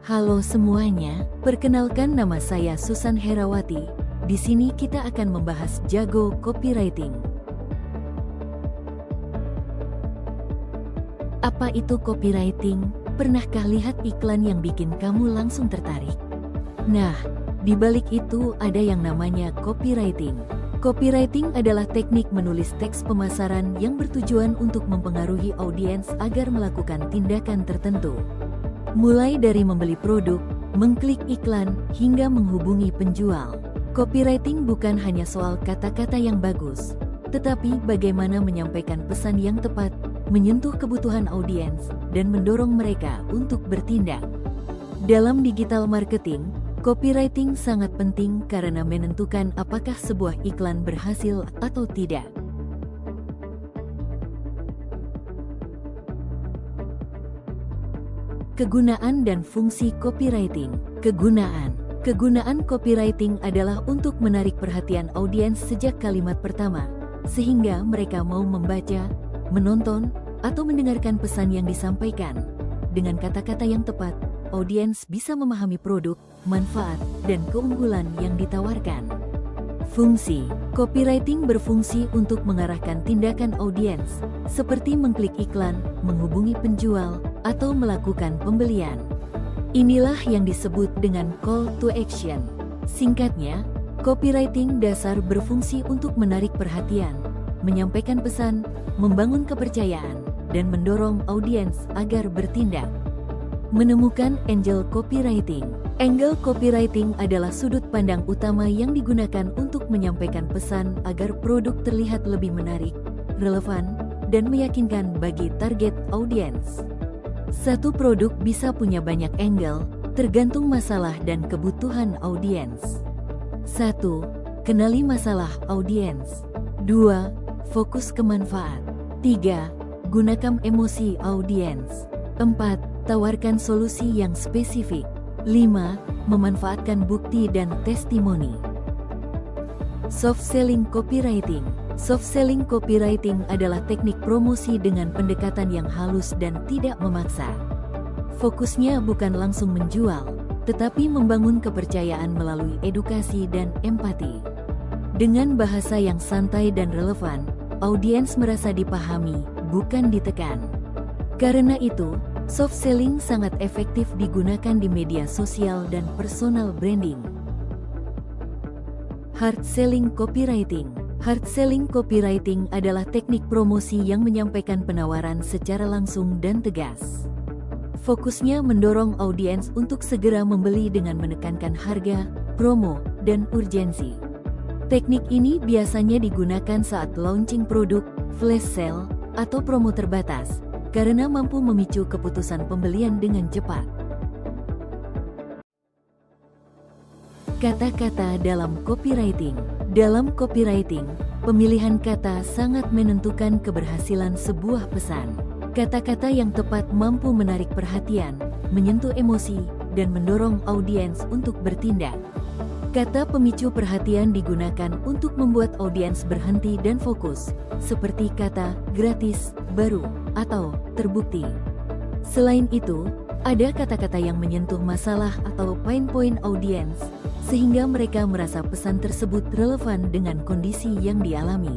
Halo semuanya, perkenalkan nama saya Susan Herawati. Di sini kita akan membahas jago copywriting. Apa itu copywriting? Pernahkah lihat iklan yang bikin kamu langsung tertarik? Nah, di balik itu ada yang namanya copywriting. Copywriting adalah teknik menulis teks pemasaran yang bertujuan untuk mempengaruhi audiens agar melakukan tindakan tertentu. Mulai dari membeli produk, mengklik iklan, hingga menghubungi penjual. Copywriting bukan hanya soal kata-kata yang bagus, tetapi bagaimana menyampaikan pesan yang tepat, menyentuh kebutuhan audiens, dan mendorong mereka untuk bertindak. Dalam digital marketing, copywriting sangat penting karena menentukan apakah sebuah iklan berhasil atau tidak. Kegunaan dan fungsi copywriting. Kegunaan copywriting adalah untuk menarik perhatian audiens sejak kalimat pertama, sehingga mereka mau membaca, menonton, atau mendengarkan pesan yang disampaikan. Dengan kata-kata yang tepat, audiens bisa memahami produk, manfaat, dan keunggulan yang ditawarkan. Fungsi copywriting berfungsi untuk mengarahkan tindakan audiens, seperti mengklik iklan, menghubungi penjual, atau melakukan pembelian. Inilah yang disebut dengan call to action. Singkatnya, copywriting dasar berfungsi untuk menarik perhatian, menyampaikan pesan, membangun kepercayaan, dan mendorong audiens agar bertindak. Menemukan angle copywriting. Angle copywriting adalah sudut pandang utama yang digunakan untuk menyampaikan pesan agar produk terlihat lebih menarik, relevan, dan meyakinkan bagi target audiens. Satu produk bisa punya banyak angle, tergantung masalah dan kebutuhan audiens. 1. Kenali masalah audiens. 2. Fokus ke manfaat. 3. Gunakan emosi audiens. 4. Tawarkan solusi yang spesifik. 5. Memanfaatkan bukti dan testimoni. Soft selling copywriting. Soft selling copywriting adalah teknik promosi dengan pendekatan yang halus dan tidak memaksa. Fokusnya bukan langsung menjual, tetapi membangun kepercayaan melalui edukasi dan empati. Dengan bahasa yang santai dan relevan, audiens merasa dipahami, bukan ditekan. Karena itu, soft selling sangat efektif digunakan di media sosial dan personal branding. Hard selling copywriting. Hard selling copywriting adalah teknik promosi yang menyampaikan penawaran secara langsung dan tegas. Fokusnya mendorong audiens untuk segera membeli dengan menekankan harga, promo, dan urgensi. Teknik ini biasanya digunakan saat launching produk, flash sale, atau promo terbatas, karena mampu memicu keputusan pembelian dengan cepat. Kata-kata dalam copywriting. Dalam copywriting, pemilihan kata sangat menentukan keberhasilan sebuah pesan. Kata-kata yang tepat mampu menarik perhatian, menyentuh emosi, dan mendorong audiens untuk bertindak. Kata pemicu perhatian digunakan untuk membuat audiens berhenti dan fokus, seperti kata gratis, baru, atau terbukti. Selain itu, ada kata-kata yang menyentuh masalah atau pain point audiens, sehingga mereka merasa pesan tersebut relevan dengan kondisi yang dialami.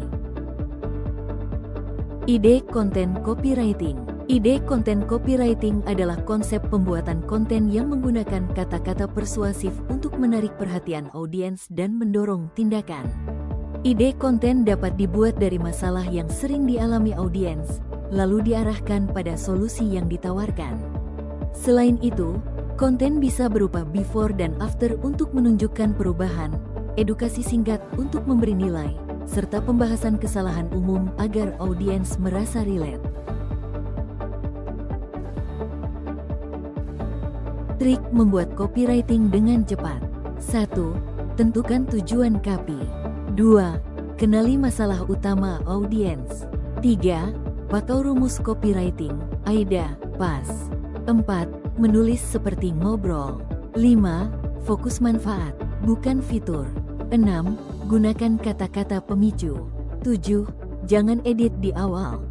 Ide konten copywriting. Ide konten copywriting adalah konsep pembuatan konten yang menggunakan kata-kata persuasif untuk menarik perhatian audiens dan mendorong tindakan. Ide konten dapat dibuat dari masalah yang sering dialami audiens, lalu diarahkan pada solusi yang ditawarkan. Selain itu, konten bisa berupa before dan after untuk menunjukkan perubahan, edukasi singkat untuk memberi nilai, serta pembahasan kesalahan umum agar audiens merasa relate. Trik membuat copywriting dengan cepat. 1. Tentukan tujuan copy. 2. Kenali masalah utama audiens. 3. Pakai rumus copywriting, AIDA, PAS. 4. Menulis seperti ngobrol. 5. Fokus manfaat, bukan fitur. 6. Gunakan kata-kata pemicu. 7. Jangan edit di awal.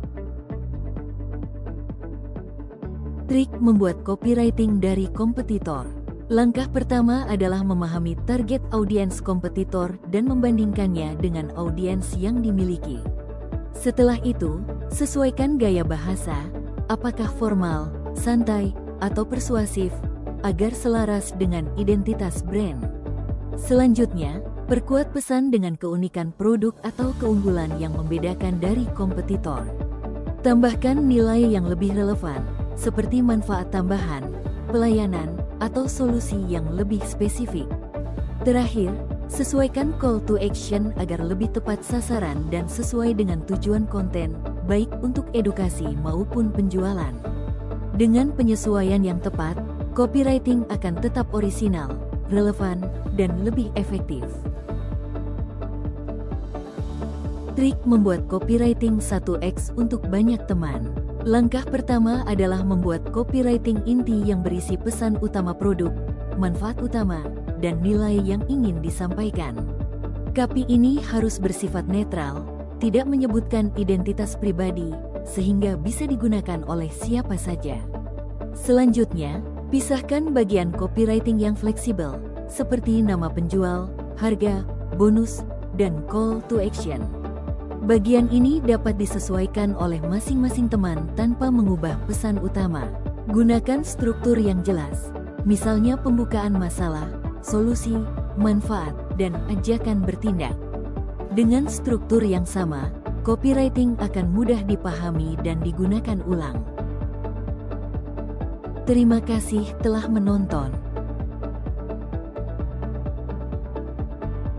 Trik membuat copywriting dari kompetitor. Langkah pertama adalah memahami target audiens kompetitor dan membandingkannya dengan audiens yang dimiliki. Setelah itu, sesuaikan gaya bahasa, apakah formal, santai, atau persuasif, agar selaras dengan identitas brand. Selanjutnya, perkuat pesan dengan keunikan produk atau keunggulan yang membedakan dari kompetitor. Tambahkan nilai yang lebih relevan, seperti manfaat tambahan, pelayanan, atau solusi yang lebih spesifik. Terakhir, sesuaikan call to action agar lebih tepat sasaran dan sesuai dengan tujuan konten, baik untuk edukasi maupun penjualan. Dengan penyesuaian yang tepat, copywriting akan tetap orisinal, relevan, dan lebih efektif. Trik membuat copywriting 1x untuk banyak teman. Langkah pertama adalah membuat copywriting inti yang berisi pesan utama produk, manfaat utama, dan nilai yang ingin disampaikan. Copy ini harus bersifat netral, tidak menyebutkan identitas pribadi, sehingga bisa digunakan oleh siapa saja. Selanjutnya, pisahkan bagian copywriting yang fleksibel, seperti nama penjual, harga, bonus, dan call to action. Bagian ini dapat disesuaikan oleh masing-masing teman tanpa mengubah pesan utama. Gunakan struktur yang jelas, misalnya pembukaan masalah, solusi, manfaat, dan ajakan bertindak. Dengan struktur yang sama, copywriting akan mudah dipahami dan digunakan ulang. Terima kasih telah menonton.